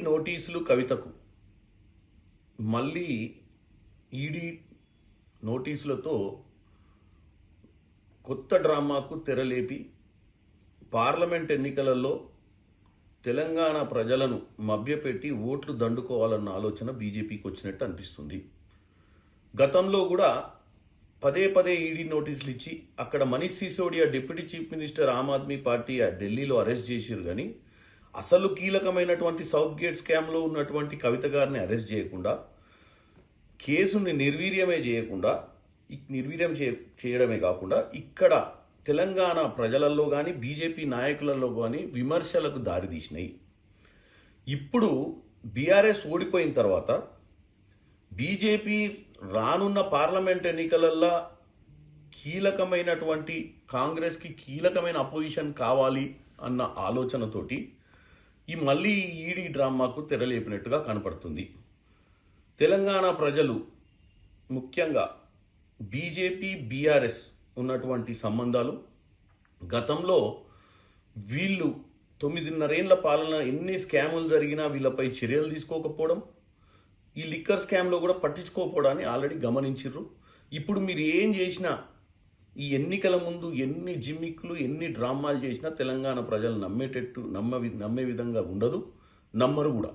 నోటీసులు కవితకు మళ్ళీ ఈడీ నోటీసులతో కొత్త డ్రామాకు తెరలేపి పార్లమెంట్ ఎన్నికలలో తెలంగాణ ప్రజలను మభ్యపెట్టి ఓట్లు దండుకోవాలన్న ఆలోచన బీజేపీకి వచ్చినట్టు అనిపిస్తుంది. గతంలో కూడా పదే పదే ఈడీ నోటీసులు ఇచ్చి అక్కడ Manish Sisodia deputy chief minister Aam Aadmi party ఢిల్లీలో అరెస్ట్ చేశారు. కానీ అసలు కీలకమైనటువంటి సౌత్ గేట్ స్కామ్లో ఉన్నటువంటి కవిత గారిని అరెస్ట్ చేయకుండా, కేసుని నిర్వీర్యం చేయడమే కాకుండా ఇక్కడ తెలంగాణ ప్రజలలో కానీ బీజేపీ నాయకులలో కానీ విమర్శలకు దారితీసినాయి. ఇప్పుడు బీఆర్ఎస్ ఓడిపోయిన తర్వాత బీజేపీ రానున్న పార్లమెంట్ ఎన్నికలల్లో కీలకమైనటువంటి కాంగ్రెస్కి కీలకమైన అపోజిషన్ కావాలి అన్న ఆలోచనతోటి మళ్ళీ ఈడీ డ్రామాకు తెరలేపినట్టుగా కనపడుతుంది. తెలంగాణ ప్రజలు ముఖ్యంగా బీజేపీ బీఆర్ఎస్ ఉన్నటువంటి సంబంధాలు, గతంలో వీళ్ళు 9.5 ఏళ్ల పాలన ఎన్ని స్కాములు జరిగినా వీళ్ళపై చర్యలు తీసుకోకపోవడం, ఈ లిక్కర్ స్కామ్లో కూడా పట్టించుకోకపోవడాన్ని ఆల్రెడీ గమనించారు. ఇప్పుడు మీరు ఏం చేసినా, ఈ ఎన్నికల ముందు ఎన్ని జిమ్మిక్లు ఎన్ని డ్రామాలు చేసినా తెలంగాణ ప్రజలు నమ్మే విధంగా ఉండదు, నమ్మరు కూడా.